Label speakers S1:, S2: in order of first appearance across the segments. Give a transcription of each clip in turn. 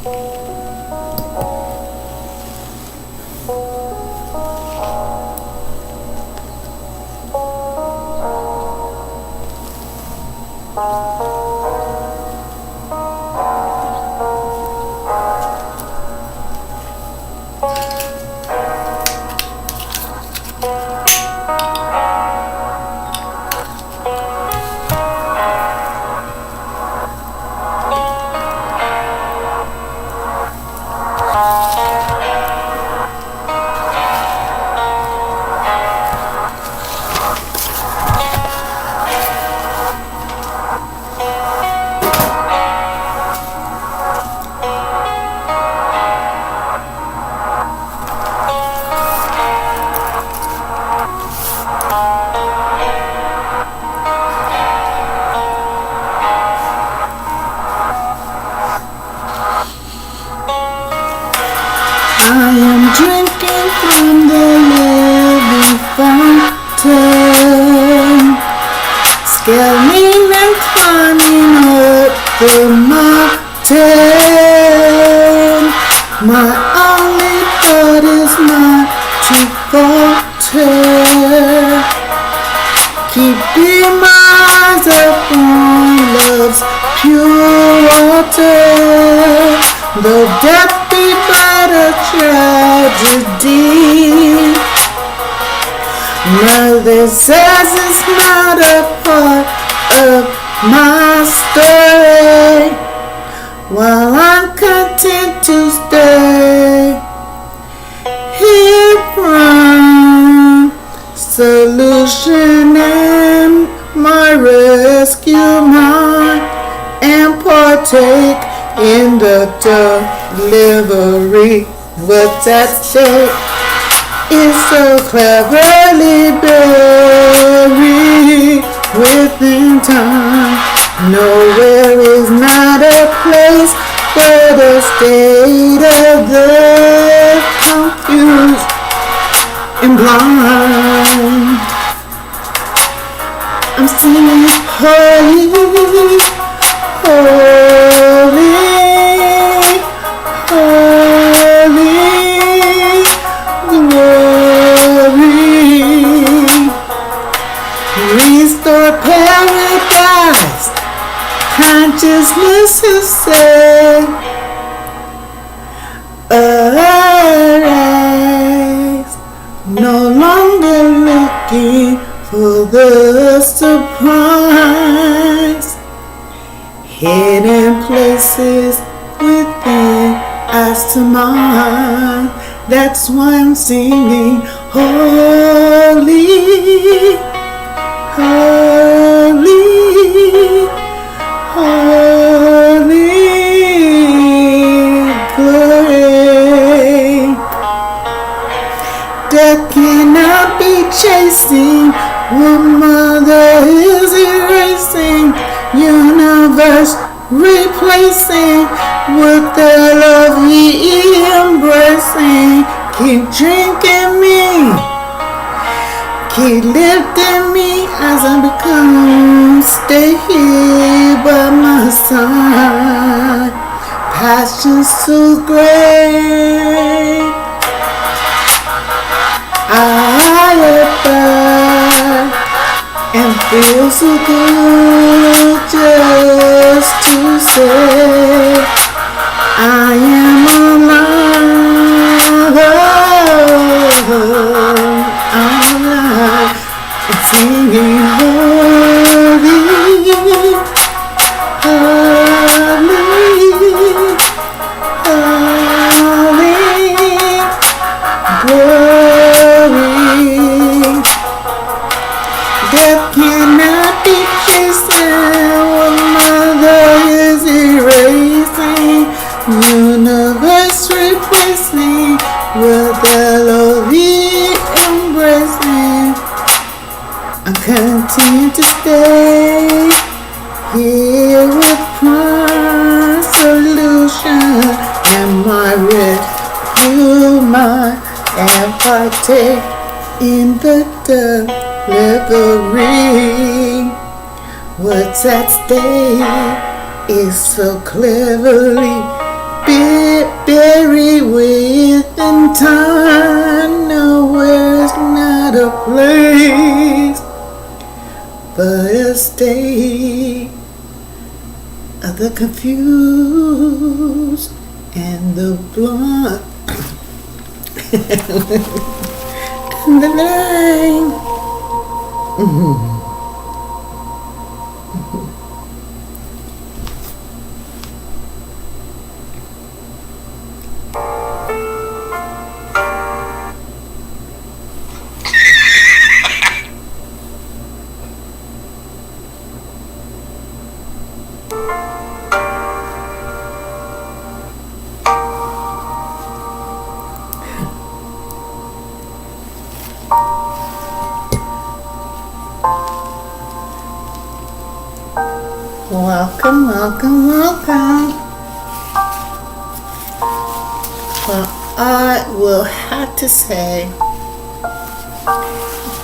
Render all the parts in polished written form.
S1: I am drinking from the living fountain, scaling and climbing up the mountain. My only thought is not to falter, keeping my eyes upon love's pure water. Though death be but a tragedy, mother says it's not a part of my story, while I'm content to stay here from solution and my rescue mind, and partake in the delivery. What's at stake is so cleverly buried within time. Nowhere is not a place but a state of the confused and blind. I'm singing holy, holy, holy, glory. Restore paradise, consciousness is saved. Arise, no longer looking for the surprise. Hidden places within us to mine. That's why I'm singing holy, holy, holy, glory. Death cannot be chasing what mother is erasing. Universe replacing with the love we embracing. Keep drinking me, keep lifting me as I become. Stay here by my side. Passion so great, I abide and feel so good just to say I am alive, alive, and singing holy, holy, holy, glory. Death cannot be chasing what mother is erasing. Universe replacing with the lowly embracing. I continue to stay here with my solution and my rescue mind, and partake in the delivery. What's at stake is so cleverly buried within time. Nowhere's not a place but a state of the confused and the blind. And the line. Welcome, welcome, welcome. Well, I will have to say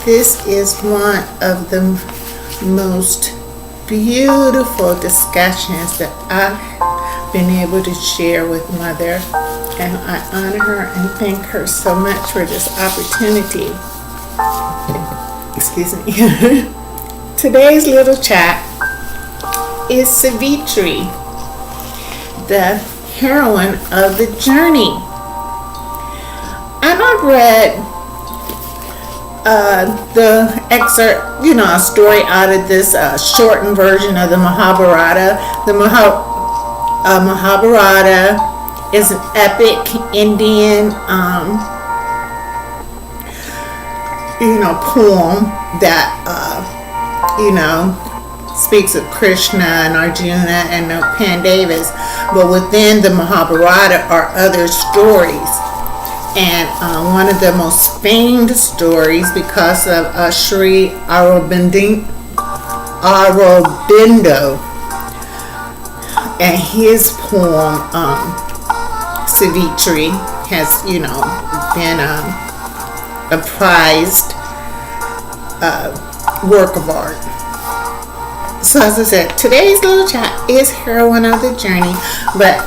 S1: this is one of the most beautiful discussions that I've been able to share with Mother, and I honor her and thank her so much for this opportunity. Excuse me. Today's little chat is Savitri, the heroine of the journey. And I've read the excerpt, a story out of this shortened version of the Mahabharata. The Mahabharata is an epic Indian, poem that, speaks of Krishna and Arjuna and Pandavas, but within the Mahabharata are other stories. And one of the most famed stories, because of Sri Aurobindo and his poem Savitri has been a prized work of art. So as I said, today's little chat is heroine of the journey, but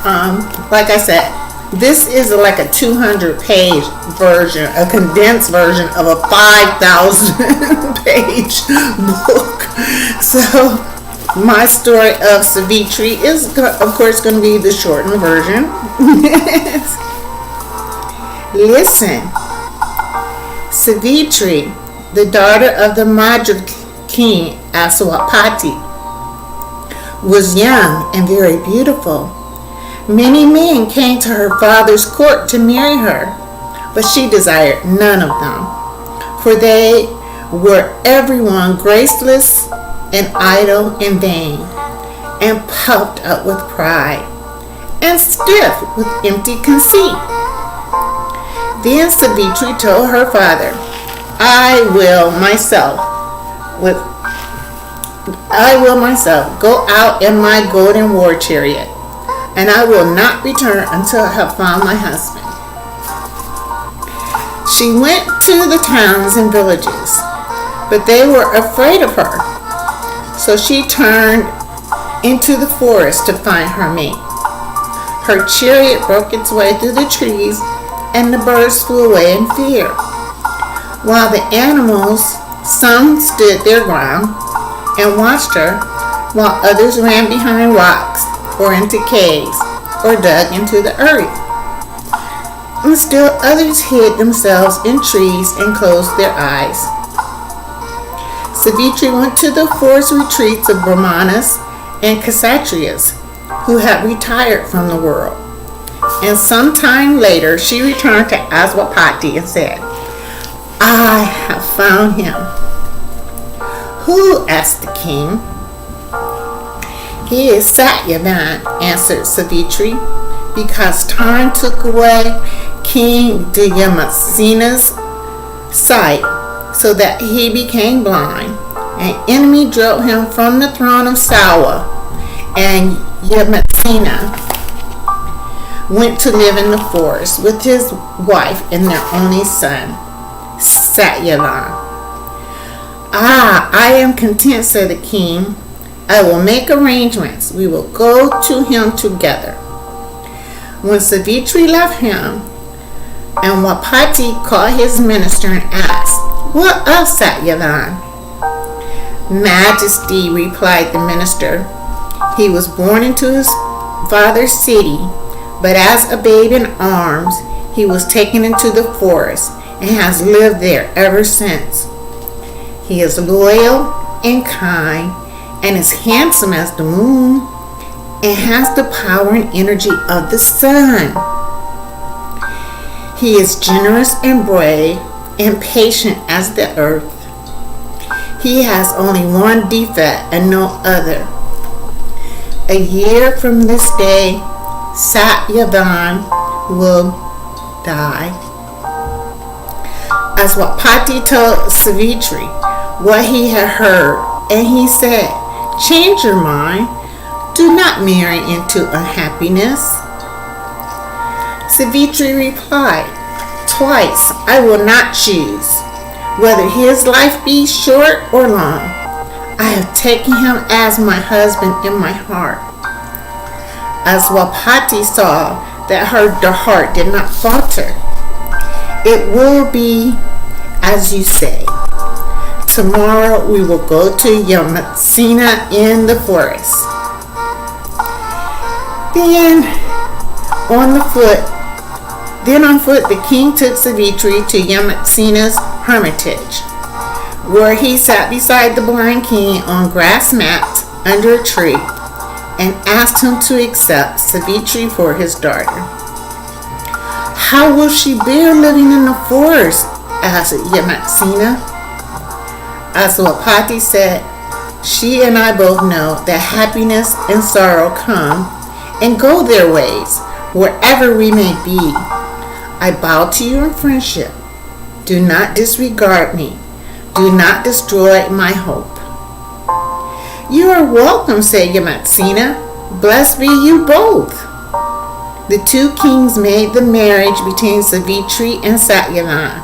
S1: like I said, this is like a 200-page version, a condensed version of a 5,000-page book. So my story of Savitri is, of course, going to be the shortened version. Listen, Savitri, the daughter of the Madra King Aswapati, was young and very beautiful. Many men came to her father's court to marry her, but she desired none of them, for they were everyone graceless and idle and vain, and puffed up with pride, and stiff with empty conceit. Then Savitri told her father, I will myself go out in my golden war chariot, and I will not return until I have found my husband. She went to the towns and villages, but they were afraid of her. So she turned into the forest to find her mate. Her chariot broke its way through the trees, and the birds flew away in fear, while the animals, some stood their ground and watched her, while others ran behind rocks or into caves or dug into the earth. And still others hid themselves in trees and closed their eyes. Savitri went to the forest retreats of Brahmanas and Kshatriyas who had retired from the world. And some time later she returned to Aswapati and said, I have found him. Who? Asked the king. He is Satyavan, answered Savitri, because time took away King Dyamasina's sight, so that he became blind. An enemy drove him from the throne of Sawa, and Yamasina went to live in the forest with his wife and their only son, Satyavan. I am content, said the king. I will make arrangements. We will go to him together. When Savitri left him, and Wapati called his minister and asked, "What of Satyavan?" "Majesty," replied the minister, "he was born into his father's city, but as a babe in arms, he was taken into the forest and has lived there ever since. He is loyal and kind and is handsome as the moon and has the power and energy of the sun. He is generous and brave and patient as the earth. He has only one defect and no other. A year from this day, Satyavan will die." Aswapati told Savitri what he had heard, and he said, "Change your mind. Do not marry into unhappiness." Savitri replied, "Twice I will not choose, whether his life be short or long. I have taken him as my husband in my heart." Aswapati saw that her heart did not falter. "It will be as you say. Tomorrow we will go to Yamasena in the forest." Then on foot the king took Savitri to Yamasena's hermitage, where he sat beside the blind king on grass mats under a tree and asked him to accept Savitri for his daughter. "How will she bear living in the forest?" asked Yamasena. Aswapati said, "She and I both know that happiness and sorrow come and go their ways, wherever we may be. I bow to you in friendship. Do not disregard me. Do not destroy my hope." "You are welcome," said Yamasena. "Blessed be you both." The two kings made the marriage between Savitri and Satyavan,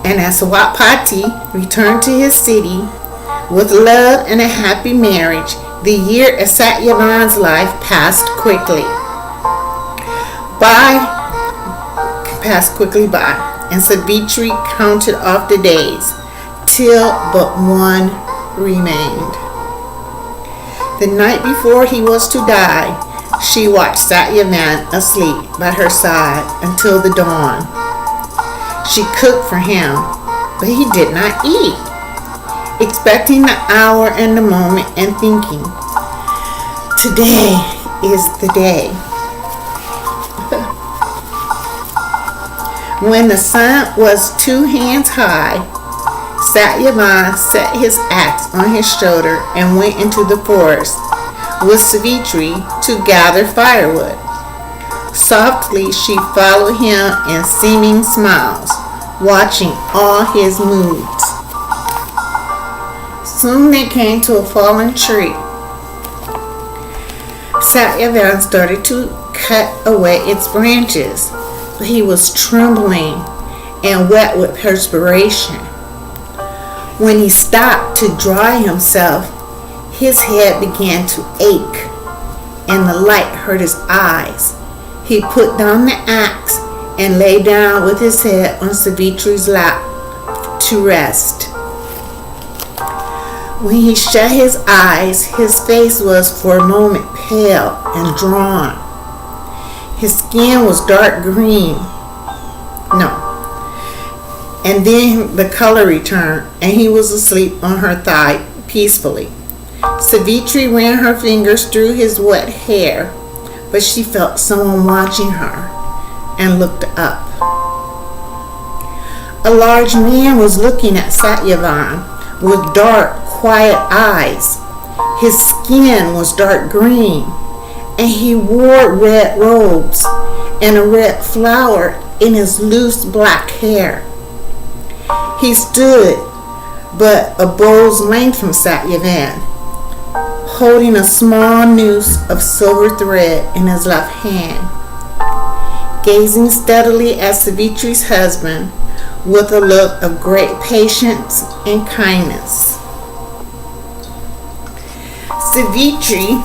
S1: and Aswapati returned to his city with love and a happy marriage. The year of Satyavan's life passed quickly by, and Savitri counted off the days till but one remained. The night before he was to die, she watched Satyavan asleep by her side until the dawn. She cooked for him, but he did not eat, expecting the hour and the moment and thinking, "Today is the day." When the sun was 2 hands high, Satyavan set his axe on his shoulder and went into the forest with Savitri to gather firewood. Softly she followed him in seeming smiles, watching all his moods. Soon they came to a fallen tree. Satyavan started to cut away its branches, but he was trembling and wet with perspiration. When he stopped to dry himself, his head began to ache, and the light hurt his eyes. He put down the axe and lay down with his head on Savitri's lap to rest. When he shut his eyes, his face was for a moment pale and drawn. His skin was dark green. And then the color returned, and he was asleep on her thigh peacefully. Savitri ran her fingers through his wet hair, but she felt someone watching her and looked up. A large man was looking at Satyavan with dark, quiet eyes. His skin was dark green, and he wore red robes and a red flower in his loose black hair. He stood but a bow's length from Satyavan, holding a small noose of silver thread in his left hand, gazing steadily at Savitri's husband with a look of great patience and kindness. Savitri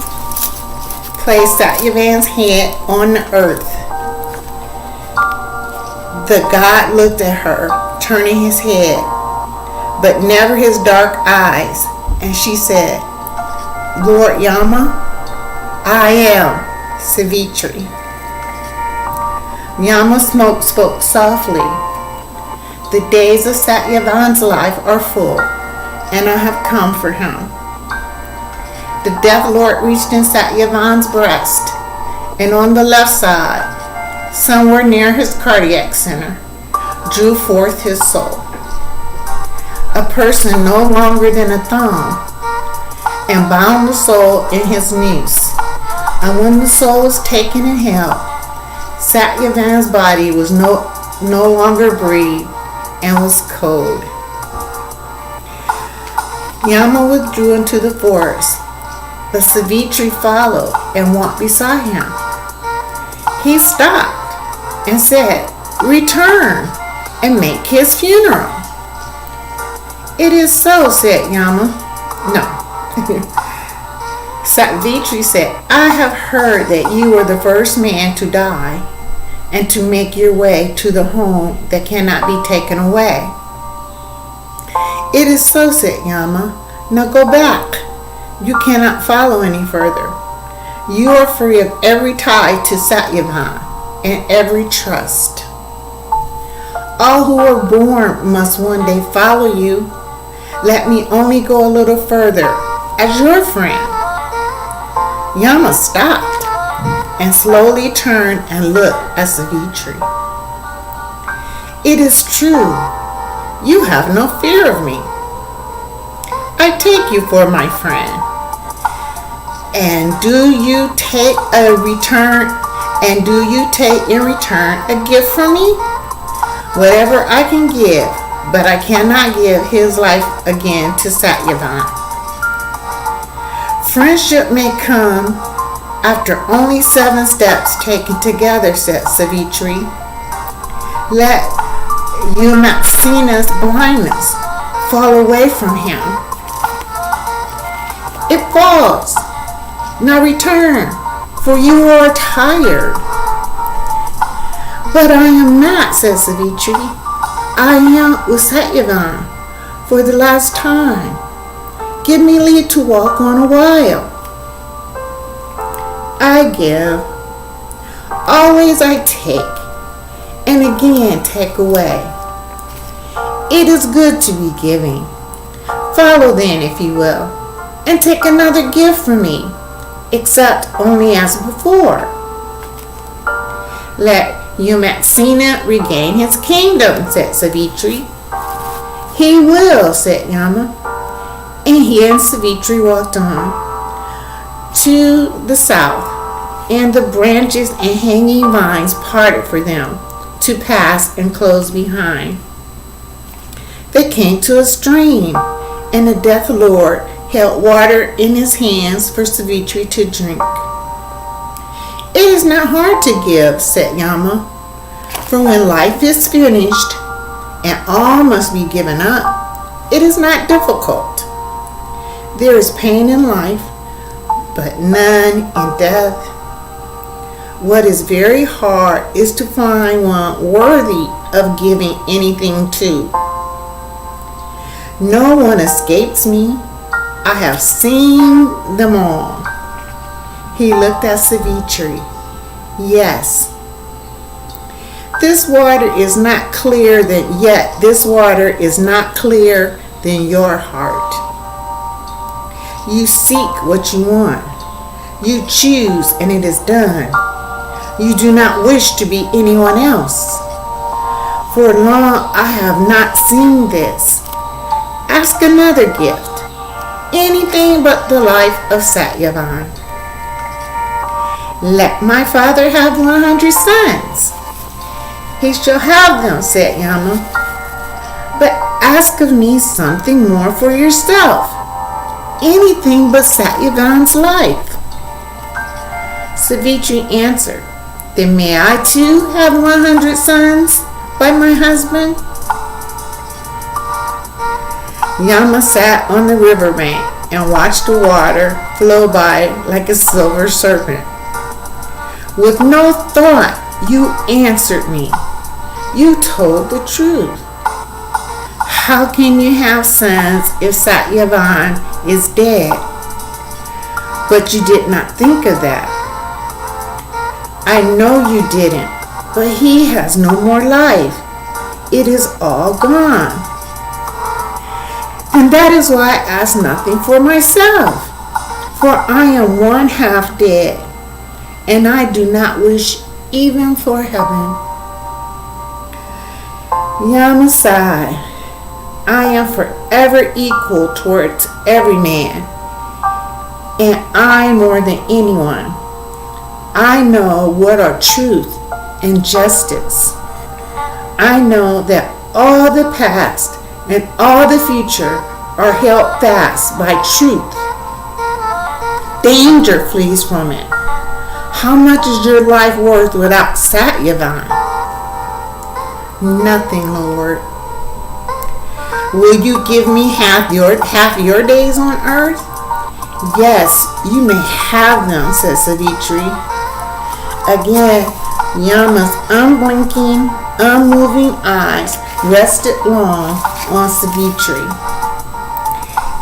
S1: placed Satyavan's head on the earth The god looked at her, turning his head, but never his dark eyes, and she said, Lord Yama, I am Savitri. Yama spoke softly. The days of Satyavan's life are full, and I have come for him. The Death Lord reached in Satyavan's breast, and on the left side, somewhere near his cardiac center, drew forth his soul. A person no longer than a thumb, and bound the soul in his noose. And when the soul was taken and held, Satyavan's body was no longer breathed and was cold. Yama withdrew into the forest, but Savitri followed and walked beside him. He stopped and said, Return and make his funeral. It is so, said Yama. No. Savitri said, I have heard that you were the first man to die and to make your way to the home that cannot be taken away. It is so, said Yama. Now go back. You cannot follow any further. You are free of every tie to Satyavan and every trust. All who are born must one day follow you. Let me only go a little further as your friend. Yama stopped and slowly turned and looked at Savitri. It is true. You have no fear of me. I take you for my friend. And do you take in return a gift from me? Whatever I can give, but I cannot give his life again to Satyavan. Friendship may come after only 7 steps taken together, said Savitri. Let Umaksina's blindness fall away from him. It falls. Now return, for you are tired. But I am not, said Savitri. I am with Satyavan for the last time. Give me leave to walk on a while. I give. Always I take, and again take away. It is good to be giving. Follow then, if you will, and take another gift from me, except only as before. Let Umaksina regain his kingdom, said Savitri. He will, said Yama. And he and Savitri walked on to the south, and the branches and hanging vines parted for them to pass and close behind. They came to a stream, and the Death Lord held water in his hands for Savitri to drink. It is not hard to give, said Yama, for when life is finished and all must be given up, it is not difficult. There is pain in life, but none in death. What is very hard is to find one worthy of giving anything to. No one escapes me. I have seen them all. He looked at Savitri. Yes. This water is not clear than your heart. You seek what you want. You choose and it is done. You do not wish to be anyone else. For long I have not seen this. Ask another gift. Anything but the life of Satyavan. Let my father have 100 sons. He shall have them, said Yama. But ask of me something more for yourself. Anything but Satyavan's life. Savitri answered, Then may I too have 100 sons by my husband? Yama sat on the riverbank and watched the water flow by like a silver serpent. With no thought, you answered me. You told the truth. How can you have sons if Satyavan is dead? But you did not think of that. I know you didn't, but he has no more life. It is all gone. And that is why I ask nothing for myself, for I am one half dead, and I do not wish even for heaven. Yama sighed. I am forever equal towards every man, and I more than anyone. I know what are truth and justice. I know that all the past and all the future are held fast by truth. Danger flees from it. How much is your life worth without Satyavan? Nothing, Lord. Will you give me half your days on earth? Yes, you may have them, said Savitri. Again, Yama's unblinking, unmoving eyes rested long on Savitri.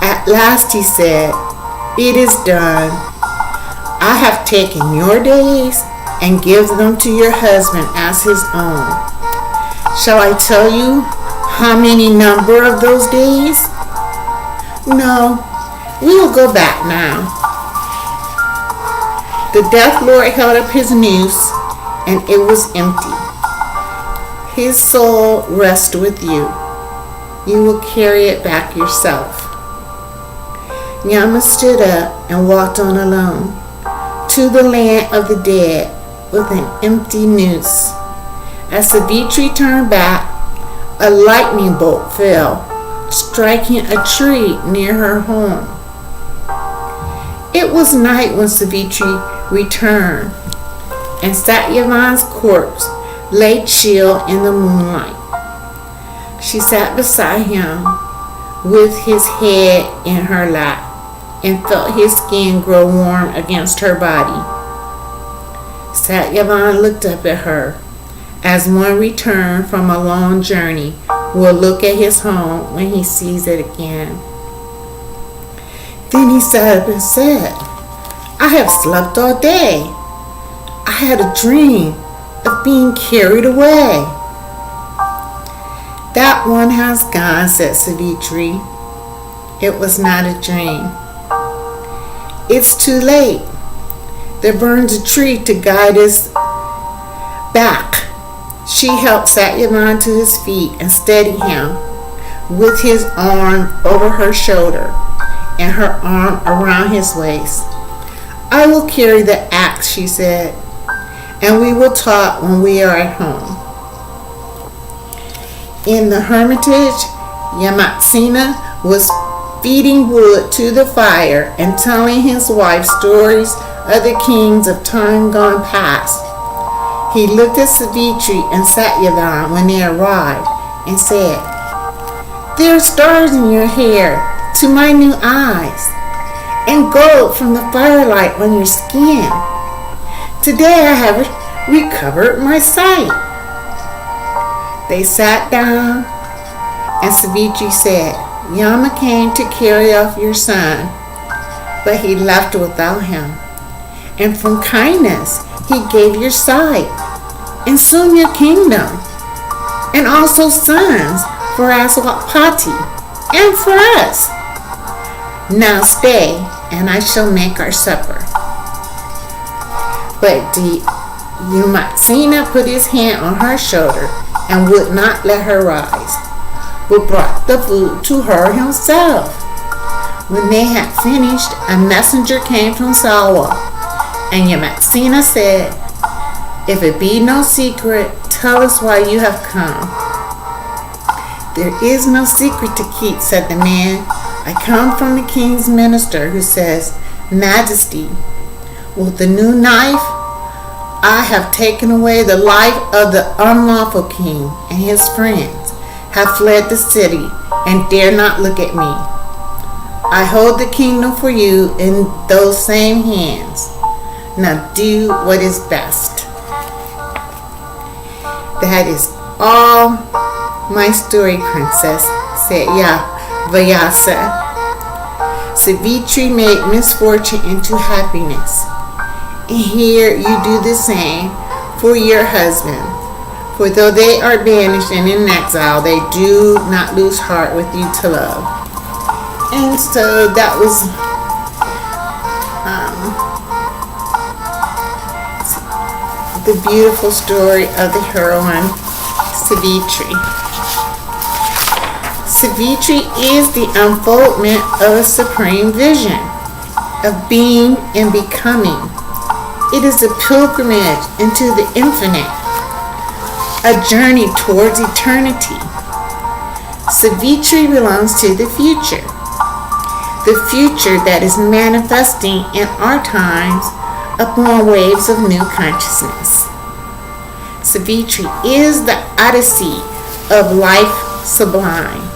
S1: At last he said, "It is done. I have taken your days and given them to your husband as his own. Shall I tell you how many number of those days?" "No, we will go back now." The Death Lord held up his noose, and it was empty. His soul rests with you. You will carry it back yourself. Yama stood up and walked on alone to the land of the dead with an empty noose. As Savitri turned back, a lightning bolt fell, striking a tree near her home. It was night when Savitri returned, and Satyavan's corpse lay chill in the moonlight. She sat beside him with his head in her lap and felt his skin grow warm against her body. Satyavan looked up at her as one returned from a long journey will look at his home when he sees it again. Then he sat up and said, "I have slept all day. I had a dream of being carried away." "That one has gone," said Savitri. "It was not a dream. It's too late. There burns a tree to guide us back." She helped Satyavan to his feet and steadied him with his arm over her shoulder and her arm around his waist. "I will carry the axe," she said, "and we will talk when we are at home." In the hermitage, Yamatsena was feeding wood to the fire and telling his wife stories of the kings of time gone past. He looked at Savitri and Satyavan when they arrived and said, "There are stars in your hair to my new eyes, and gold from the firelight on your skin. Today I have recovered my sight." They sat down, and Savitri said, "Yama came to carry off your son, but he left without him. And from kindness he gave your sight, and soon your kingdom, and also sons for Aswapati and for us. Now stay, and I shall make our supper." But Yamatsena put his hand on her shoulder and would not let her rise, but brought the food to her himself. When they had finished, a messenger came from Salwa, and Yamatsena said, "If it be no secret, tell us why you have come." "There is no secret to keep," said the man. "I come from the king's minister who says, 'Majesty, with the new knife, I have taken away the life of the unlawful king, and his friends have fled the city and dare not look at me. I hold the kingdom for you in those same hands. Now do what is best." all my story, princess, said Vyasa. Savitri made misfortune into happiness. And here you do the same for your husband. For though they are banished and in exile, they do not lose heart with you to love. And so that was the beautiful story of the heroine Savitri. Savitri is the unfoldment of a supreme vision of being and becoming. It is a pilgrimage into the infinite, a journey towards eternity. Savitri belongs to the future that is manifesting in our times upon waves of new consciousness. Savitri is the odyssey of life sublime.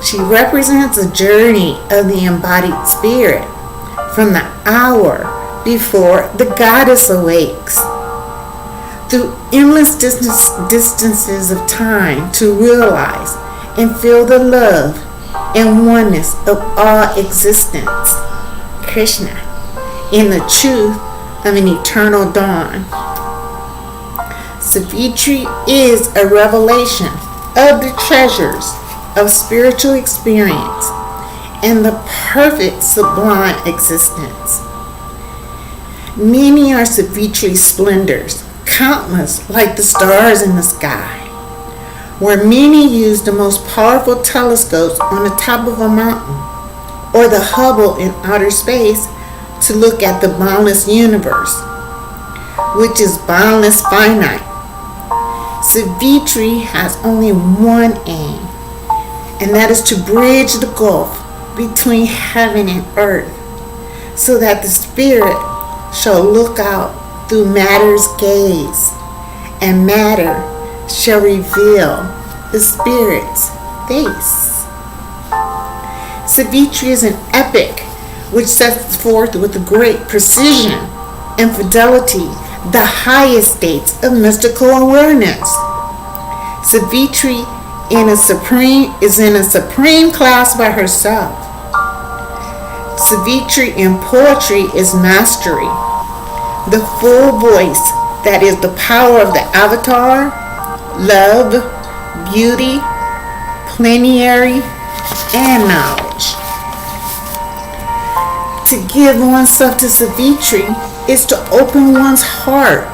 S1: She represents a journey of the embodied spirit from the hour before the goddess awakes, through endless distances of time to realize and feel the love and oneness of all existence, Krishna, in the truth of an eternal dawn. Savitri is a revelation of the treasures of spiritual experience and the perfect sublime existence. Many are Savitri's splendors, countless like the stars in the sky, where many use the most powerful telescopes on the top of a mountain or the Hubble in outer space to look at the boundless universe, which is boundless finite. Savitri has only one aim, and that is to bridge the gulf between heaven and earth, so that the spirit shall look out through matter's gaze, and matter shall reveal the spirit's face. Savitri is an epic which sets forth with great precision and fidelity the highest states of mystical awareness. Savitri is in a supreme class by herself. Savitri in poetry is mastery, the full voice that is the power of the avatar, love, beauty, plenary, and knowledge. To give oneself to Savitri is to open one's heart.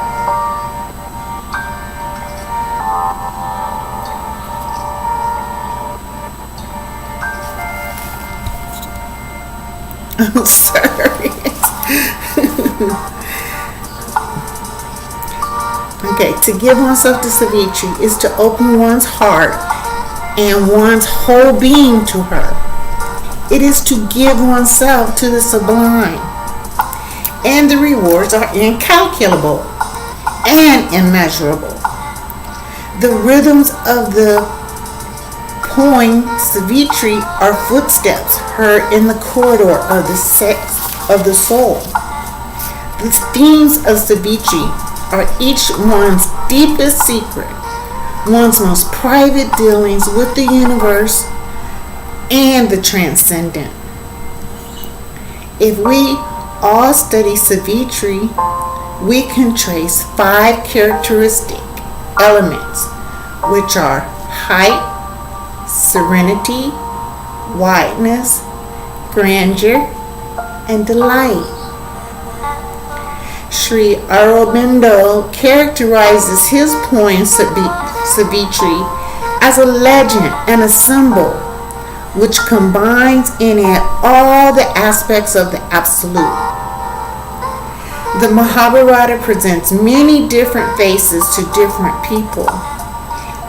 S1: I'm sorry. Okay, to give oneself to Savitri is to open one's heart and one's whole being to her. It is to give oneself to the sublime. And the rewards are incalculable and immeasurable. The rhythms of the poem Savitri are footsteps heard in the corridor of the soul. The themes of Savitri are each one's deepest secret, one's most private dealings with the universe and the transcendent. If we all study Savitri, we can trace 5 characteristic elements, which are height, serenity, wideness, grandeur, and delight. Sri Aurobindo characterizes his poem Savitri as a legend and a symbol which combines in it all the aspects of the absolute. The Mahabharata presents many different faces to different people.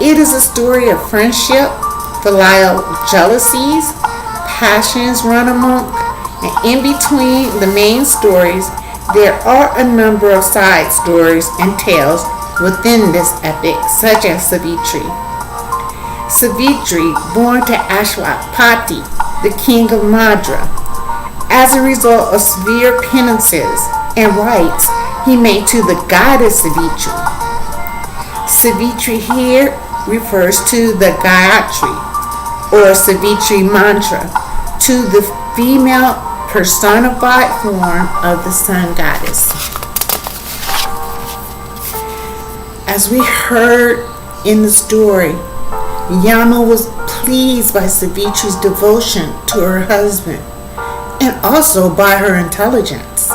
S1: It is a story of friendship, filial jealousies, passions run amok, and in between the main stories, there are a number of side stories and tales within this epic, such as Savitri. Savitri, born to Ashwapati, the king of Madra, as a result of severe penances and rites he made to the goddess Savitri. Savitri here refers to the Gayatri or Savitri mantra, to the female personified form of the sun goddess. As we heard in the story, Yama was pleased by Savitri's devotion to her husband and also by her intelligence.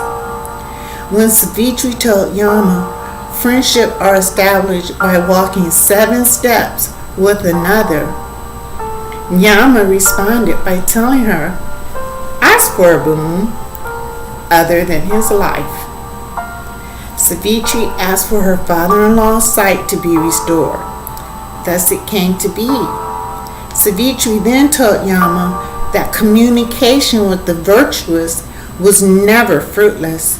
S1: When Savitri told Yama friendship are established by walking 7 steps with another, Yama responded by telling her, ask for a boon other than his life. Savitri asked for her father-in-law's sight to be restored. Thus it came to be. Savitri then told Yama that communication with the virtuous was never fruitless.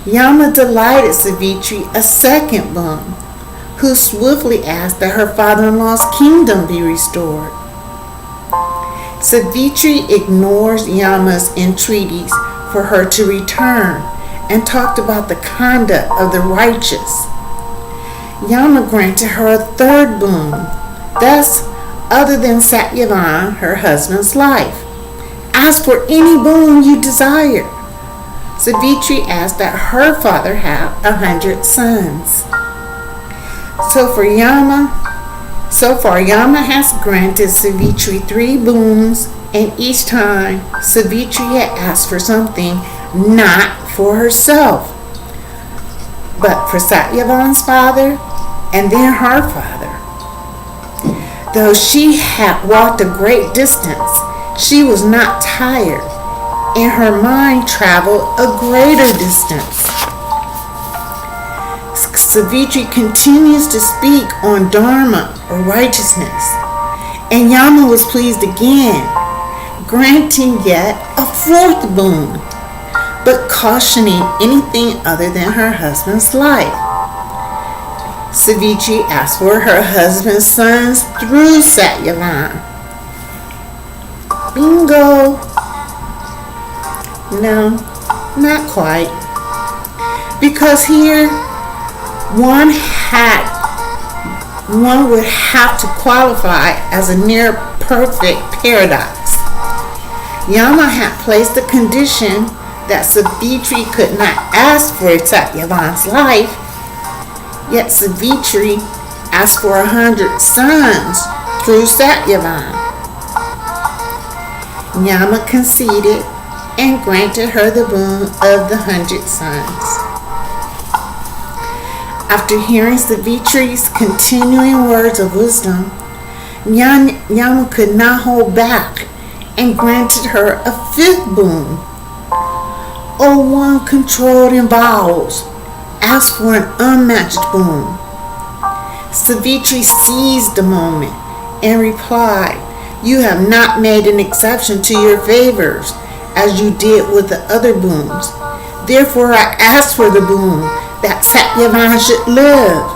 S1: Yama delighted Savitri a second boon, who swiftly asked that her father-in-law's kingdom be restored. Savitri ignores Yama's entreaties for her to return and talked about the conduct of the righteous. Yama granted her a third boon, thus, other than Satyavan, her husband's life. Ask for any boon you desire. Savitri asked that her father have 100 sons. So far, Yama has granted Savitri 3 boons, and each time Savitri had asked for something not for herself, but for Satyavan's father and then her father. Though she had walked a great distance, she was not tired, and her mind traveled a greater distance. Savitri continues to speak on Dharma or righteousness, and Yama was pleased again, granting yet a 4th boon, but cautioning anything other than her husband's life. Savitri asked for her husband's sons through Satyavan. Bingo! No, not quite. Because here, one would have to qualify as a near perfect paradox. Yama had placed the condition that Savitri could not ask for Satyavan's life, yet Savitri asked for 100 sons through Satyavan. Yama conceded and granted her the boon of the 100 sons. After hearing Savitri's continuing words of wisdom, Yama could not hold back and granted her a 5th boon. O one controlled in vows, ask for an unmatched boon. Savitri seized the moment and replied, you have not made an exception to your favors as you did with the other boons. Therefore I ask for the boon that Satyavan should live.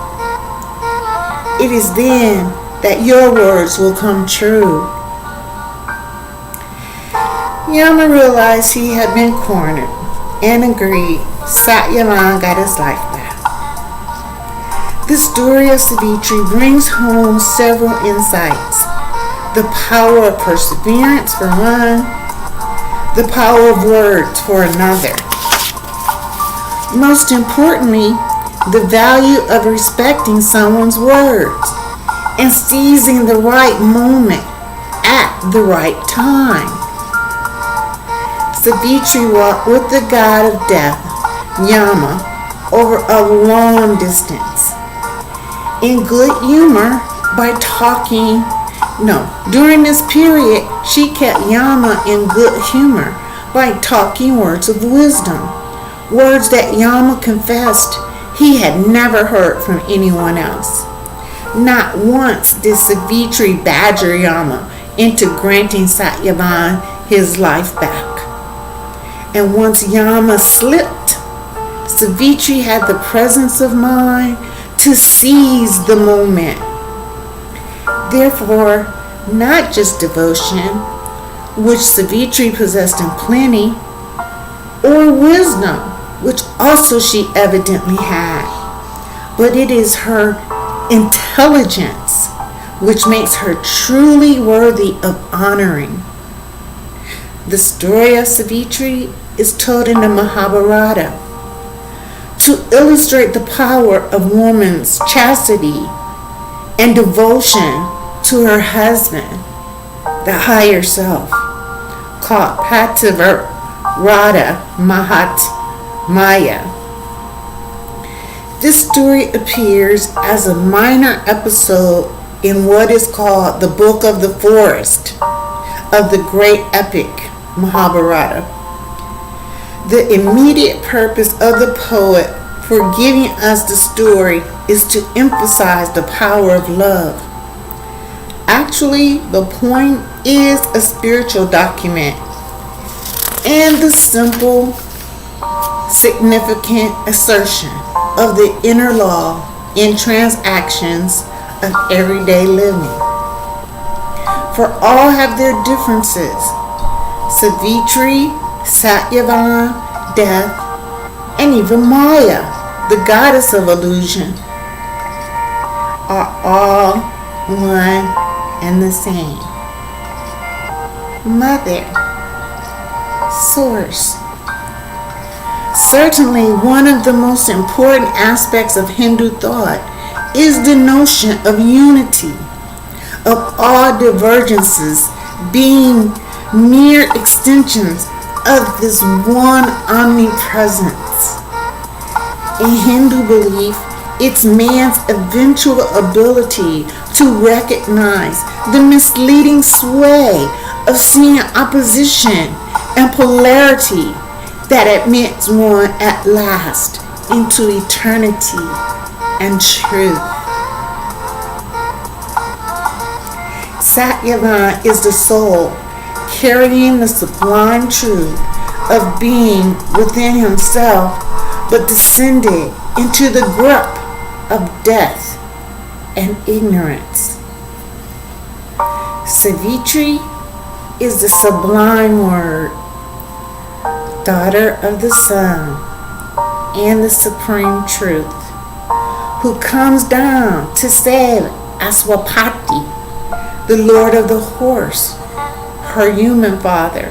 S1: It is then that your words will come true. Yama realized he had been cornered and agreed Satyavan got his life back. The story of Savitri brings home several insights. The power of perseverance for one, the power of words for another. Most importantly, the value of respecting someone's words and seizing the right moment at the right time. Savitri walked with the god of death, Yama, over a long distance. In good humor during this period, she kept Yama in good humor by talking words of wisdom, words that Yama confessed he had never heard from anyone else. Not once did Savitri badger Yama into granting Satyavan his life back. And once Yama slipped, Savitri had the presence of mind to seize the moment. Therefore, not just devotion, which Savitri possessed in plenty, or wisdom, which also she evidently had, but it is her intelligence, which makes her truly worthy of honoring. The story of Savitri is told in the Mahabharata to illustrate the power of woman's chastity and devotion to her husband, the higher self, called Pativrata Mahatmya. This story appears as a minor episode in what is called the Book of the Forest of the great epic Mahabharata. The immediate purpose of the poet for giving us the story is to emphasize the power of love. Actually, the poem is a spiritual document, and the simple, significant assertion of the inner law in transactions of everyday living. For all have their differences. Savitri, Satyavan, death, and even Maya, the goddess of illusion, are all one and the same. Mother, source. Certainly one of the most important aspects of Hindu thought is the notion of unity, of all divergences being mere extensions of this one omnipresence. In Hindu belief, it's man's eventual ability to recognize the misleading sway of seeing opposition and polarity that admits one at last into eternity and truth. Satyavan is the soul carrying the sublime truth of being within himself, but descended into the grip of death and ignorance. Savitri is the sublime word, daughter of the sun and the supreme truth, who comes down to save Aswapati, the lord of the horse, her human father,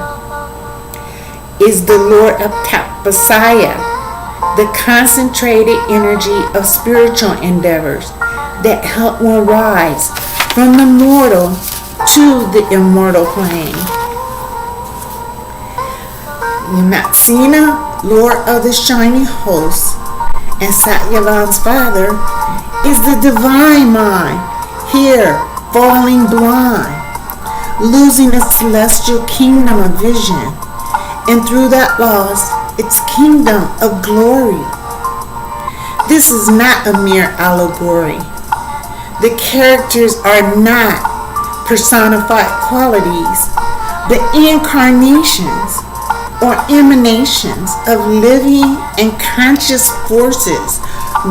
S1: is the lord of Tapasaya, the concentrated energy of spiritual endeavors that help one rise from the mortal to the immortal plane. Yamatsena, lord of the shining host, and Satyavan's father, is the divine mind, here falling blind, losing its celestial kingdom of vision, and through that loss, its kingdom of glory. This is not a mere allegory. The characters are not personified qualities, but incarnations or emanations of living and conscious forces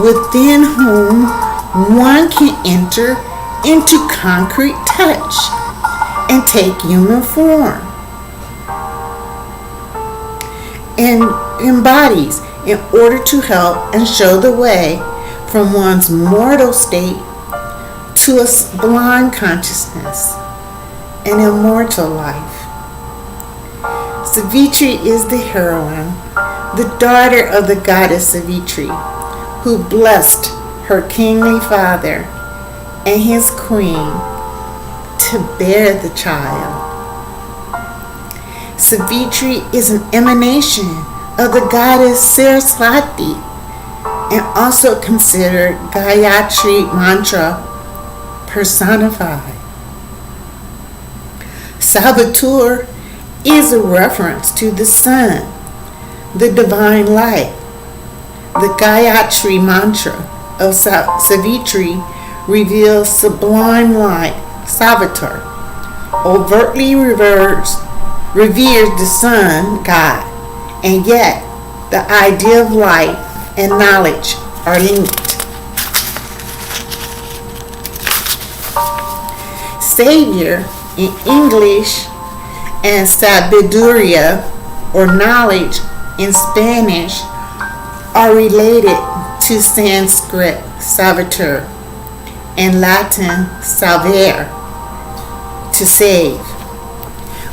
S1: within whom one can enter into concrete touch and take human form, and embodies in order to help and show the way from one's mortal state to a sublime consciousness, an immortal life. Savitri is the heroine, the daughter of the goddess Savitri, who blessed her kingly father and his queen to bear the child. Savitri is an emanation of the goddess Saraswati and also considered Gayatri mantra personified. Savitur is a reference to the sun, the divine light. The Gayatri mantra of Savitri reveals sublime light, Savitur, overtly reveres the sun god, and yet the idea of light and knowledge are linked. Savior in English and sabiduria, or knowledge in Spanish, are related to Sanskrit savitur, in Latin salvare, to save,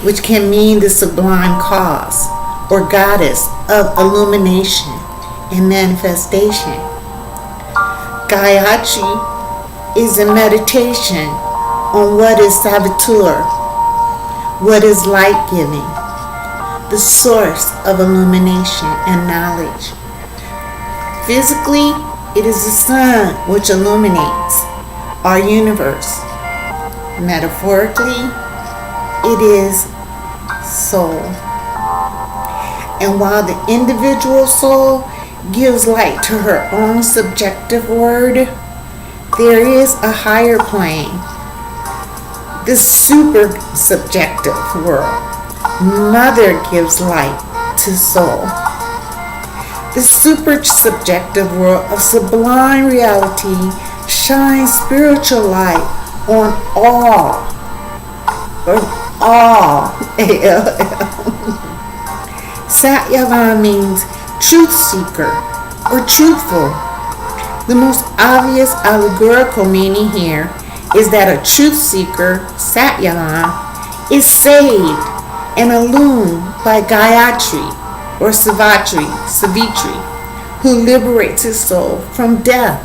S1: which can mean the sublime cause or goddess of illumination and manifestation. Gayatri is a meditation on what is saboteur, what is light-giving, the source of illumination and knowledge. Physically, it is the sun which illuminates our universe. Metaphorically, it is soul. And while the individual soul gives light to her own subjective word, there is a higher plane, the super subjective world. Mother gives light to soul. The super subjective world of sublime reality shines spiritual light on all. Satyavan means truth seeker or truthful. The most obvious allegorical meaning here is that a truth seeker, Satyavan, is saved and illumined by Gayatri or Savitri, who liberates his soul from death,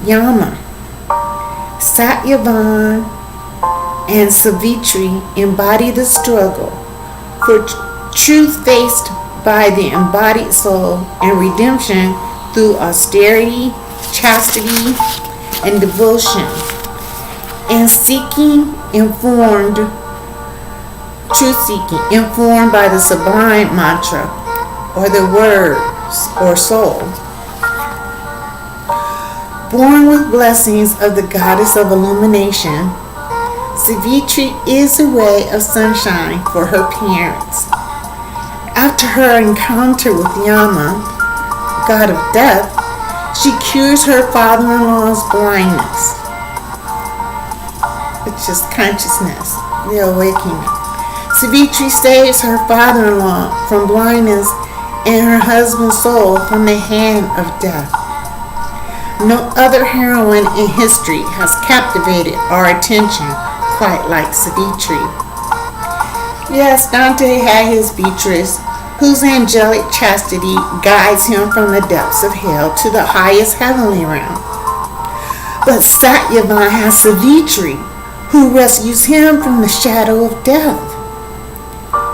S1: Yama. Satyavan and Savitri embody the struggle for truth faced by the embodied soul and redemption through austerity, chastity, and devotion, and seeking informed, truth seeking, informed by the sublime mantra or the words or soul. Born with blessings of the goddess of illumination, Savitri is a ray of sunshine for her parents. After her encounter with Yama, god of death, she cures her father-in-law's blindness, which is consciousness, the awakening. Savitri saves her father-in-law from blindness and her husband's soul from the hand of death. No other heroine in history has captivated our attention quite like Savitri. Yes, Dante had his Beatrice, whose angelic chastity guides him from the depths of hell to the highest heavenly realm. But Satyavan has Savitri, who rescues him from the shadow of death.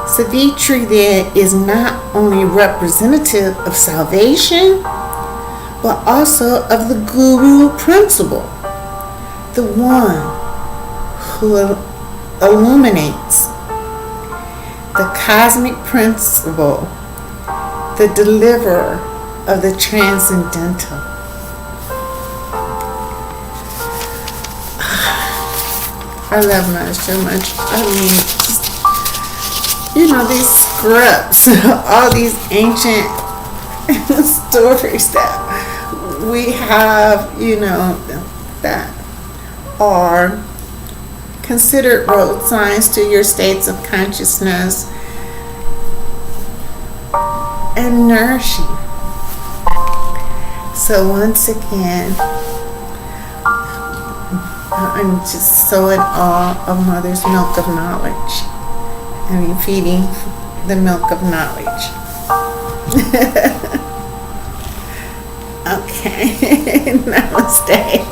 S1: Savitri then is not only representative of salvation, but also of the Guru principle, the one who illuminates, the cosmic principle, the deliverer of the transcendental. I love Mother so much. I mean, these scripts, all these ancient stories that we have, that are considered road signs to your states of consciousness and nourishing. So once again, I'm just so in awe of Mother's milk of knowledge. Feeding the milk of knowledge. Okay. Namaste.